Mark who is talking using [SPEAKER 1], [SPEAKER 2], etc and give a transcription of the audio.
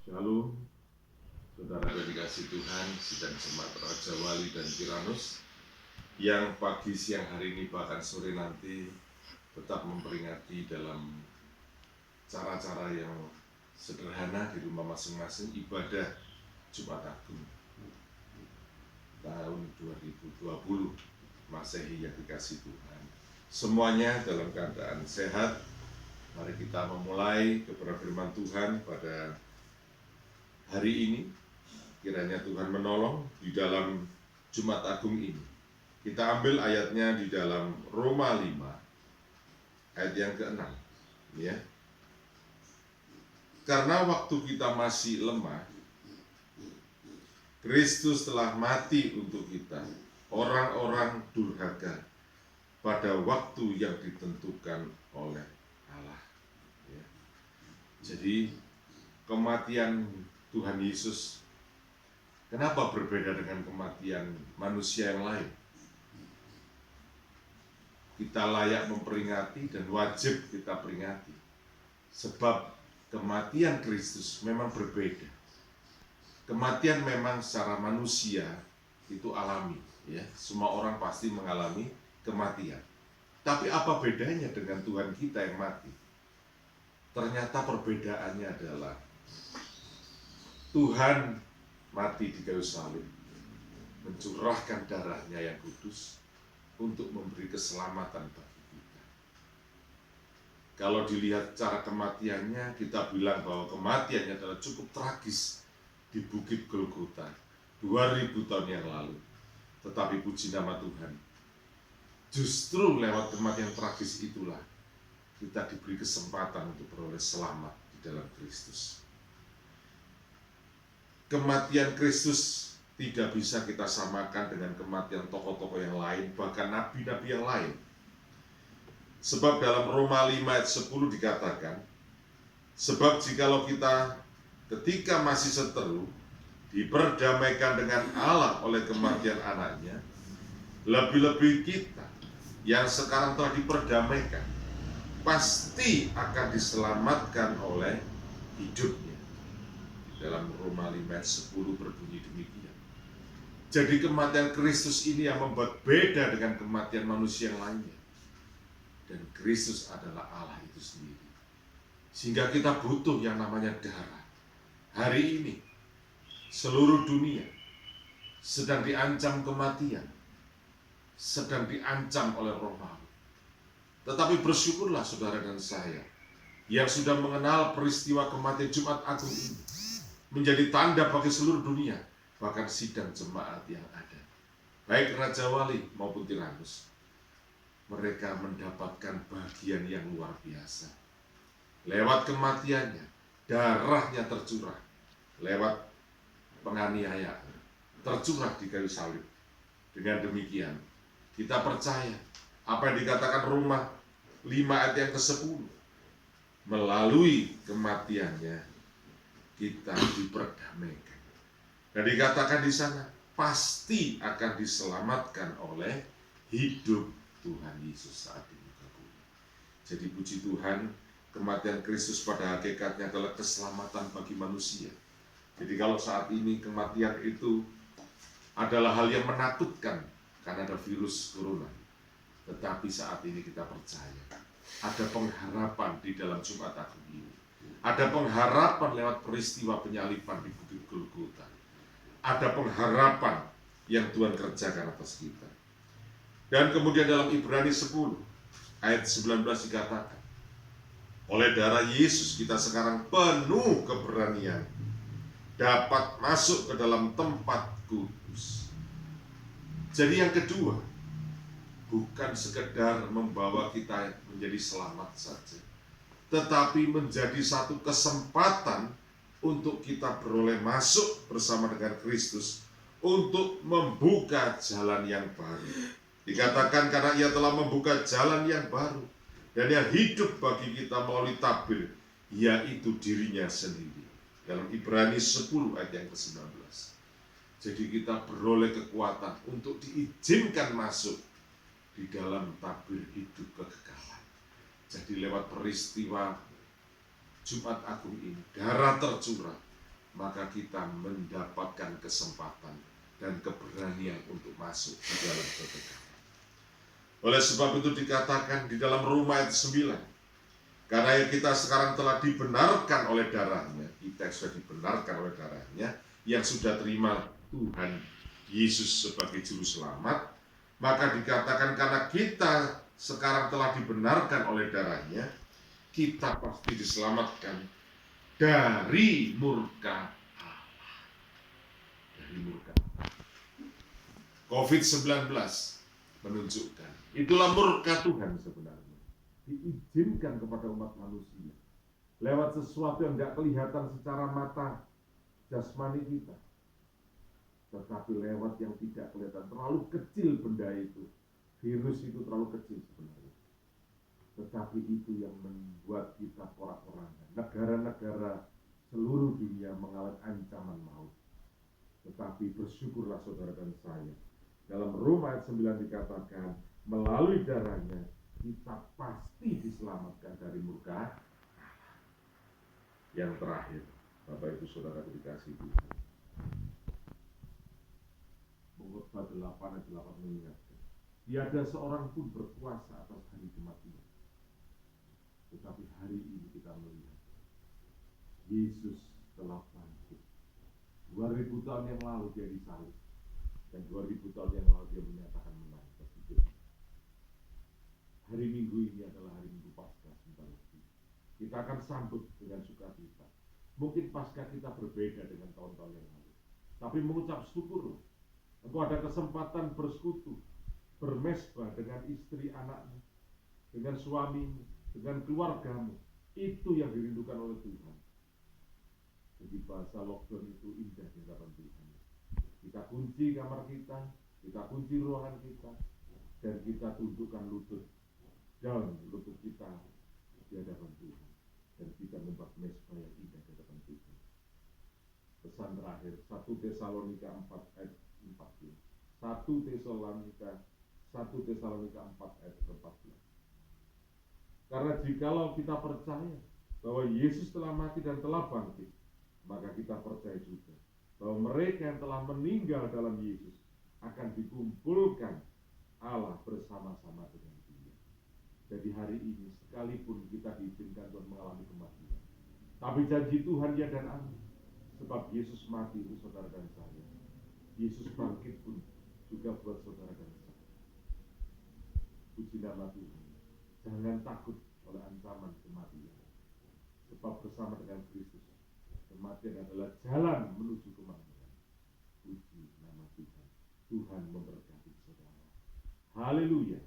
[SPEAKER 1] Shalom, saudara yang dikasih Tuhan, sidang jemaat Raja Wali dan Tiranus yang pagi, siang hari ini, bahkan sore nanti tetap memperingati dalam cara-cara yang sederhana di rumah masing-masing ibadah Jumat Agung tahun 2020 Masehi yang dikasih Tuhan. Semuanya dalam keadaan sehat. Mari kita memulai kepada firman Tuhan pada hari ini. Kiranya Tuhan menolong di dalam Jumat Agung ini. Kita ambil ayatnya di dalam Roma 5, ayat yang ke-6. Ya. Karena waktu kita masih lemah, Kristus telah mati untuk kita, orang-orang durhaka, pada waktu yang ditentukan oleh Allah. Ya. Jadi kematian Tuhan Yesus kenapa berbeda dengan kematian manusia yang lain? Kita layak memperingati dan wajib kita peringati. Sebab kematian Kristus memang berbeda. Kematian memang secara manusia itu alami, ya. Semua orang pasti mengalami kematian. Tapi apa bedanya dengan Tuhan kita yang mati? Ternyata perbedaannya adalah Tuhan mati di kayu salib, mencurahkan darahnya yang kudus untuk memberi keselamatan bagi kita. Kalau dilihat cara kematiannya, kita bilang bahwa kematiannya adalah cukup tragis di Bukit Golgota 2000 tahun yang lalu. Tetapi puji nama Tuhan, justru lewat kematian tragis itulah kita diberi kesempatan untuk beroleh selamat di dalam Kristus. Kematian Kristus tidak bisa kita samakan dengan kematian tokoh-tokoh yang lain, bahkan nabi-nabi yang lain. Sebab dalam Roma 5 ayat 10 dikatakan, sebab jikalau kita ketika masih seteru diperdamaikan dengan Allah oleh kematian anaknya, lebih-lebih kita yang sekarang telah diperdamaikan pasti akan diselamatkan oleh hidupnya. Dalam Roma 5 ayat 10 berbunyi demikian. Jadi kematian Kristus ini yang membuat beda dengan kematian manusia yang lainnya. Dan Kristus adalah Allah itu sendiri. Sehingga kita butuh yang namanya darah. Hari ini seluruh dunia sedang diancam kematian, sedang diancam oleh roh maut. Tetapi bersyukurlah saudara dan saya yang sudah mengenal peristiwa kematian Jumat Agung ini, menjadi tanda bagi seluruh dunia, bahkan sidang jemaat yang ada, baik Raja Wali maupun Tiranus. Mereka mendapatkan bagian yang luar biasa. Lewat kematiannya, darahnya tercurah. Lewat penganiayaan, tercurah di kayu salib. Dengan demikian, kita percaya apa yang dikatakan Roma 5 ayat yang ke-10. Melalui kematiannya, kita diperdamaikan. Dan dikatakan di sana, pasti akan diselamatkan oleh hidup Tuhan Yesus saat di muka bumi. Jadi puji Tuhan, kematian Kristus pada hakikatnya adalah keselamatan bagi manusia. Jadi kalau saat ini kematian itu adalah hal yang menakutkan karena ada virus corona, tetapi saat ini kita percaya ada pengharapan di dalam Jumat Agung ini. Ada pengharapan lewat peristiwa penyaliban di Bukit Golgota. Ada pengharapan yang Tuhan kerjakan atas kita. Dan kemudian dalam Ibrani 10 ayat 19 dikatakan, oleh darah Yesus kita sekarang penuh keberanian dapat masuk ke dalam tempat kudus. Jadi yang kedua, bukan sekedar membawa kita menjadi selamat saja, tetapi menjadi satu kesempatan untuk kita beroleh masuk bersama dengan Kristus untuk membuka jalan yang baru. Dikatakan karena ia telah membuka jalan yang baru dan yang hidup bagi kita melalui tabir, yaitu dirinya sendiri. Dalam Ibrani 10 ayat yang ke-19. Jadi kita beroleh kekuatan untuk diizinkan masuk di dalam tabir hidup kekekalan. Jadi lewat peristiwa Jumat Agung ini, darah tercurah, maka kita mendapatkan kesempatan dan keberanian untuk masuk di dalam kekekalan. Oleh sebab itu dikatakan di dalam Roma ayat 9, karena kita sekarang telah dibenarkan oleh darahnya, kita sudah dibenarkan oleh darahnya, yang sudah terima Tuhan Yesus sebagai juru selamat, maka dikatakan karena kita sekarang telah dibenarkan oleh darahnya, kita pasti diselamatkan dari murka Allah. Dari murka Allah. COVID-19 menunjukkan itulah murka Tuhan sebenarnya. Diizinkan kepada umat manusia lewat sesuatu yang tidak kelihatan secara mata jasmani kita, tetapi lewat yang tidak kelihatan. Terlalu kecil benda itu, virus itu terlalu kecil sebenarnya, tetapi itu yang membuat kita porak-porangan. Negara-negara seluruh dunia mengalami ancaman maut. Tetapi bersyukurlah saudara dan saya, dalam Roma ayat 9 dikatakan, melalui darahnya kita pasti diselamatkan dari murka. Yang terakhir, Bapak Ibu Saudara dikasihi Tuhan, Pengkhotbah 8 ayat 8 mengingatkan, tiada seorang pun berkuasa atas hari kematian. Tetapi hari ini kita melihat Yesus telah bangkit. 2000 tahun yang lalu dia disalib, dan 2000 tahun yang lalu dia menyatakan menang atas hidup. Hari Minggu ini adalah hari Minggu Paskah sebentar lagi. Kita akan sambut dengan sukacita. Mungkin Paskah kita berbeda dengan tahun-tahun yang lalu, tapi mengucap syukur, engkau ada kesempatan bersekutu, bermesbah dengan istri anakmu, dengan suamimu, dengan keluargamu. Itu yang dirindukan oleh Tuhan. Jadi bahasa lockdown itu indah di hadapan Tuhan. Kita kunci kamar kita kunci ruangan kita, dan kita tundukkan lutut, down lutut kita di hadapan Tuhan, dan kita membuat mesbah yang indah di hadapan Tuhan. Pesan terakhir, 1 Tesalonika 4 ayat 14. 1 Tesalonika 4 ayat 14. Karena jikalau kita percaya bahwa Yesus telah mati dan telah bangkit, maka kita percaya juga bahwa mereka yang telah meninggal dalam Yesus akan dikumpulkan Allah bersama-sama dengan Dia. Jadi hari ini sekalipun kita diizinkan Tuhan mengalami kematian, tapi janji Tuhan ya dan amin. Sebab Yesus mati itu saudara dan saya, Yesus bangkit pun juga buat saudara dan saya. Puji nama Tuhan. Jangan takut oleh ancaman kematian, sebab bersama dengan Kristus kematian adalah jalan menuju kemenangan. Puji nama Tuhan. Tuhan memberkati saudara. Haleluya.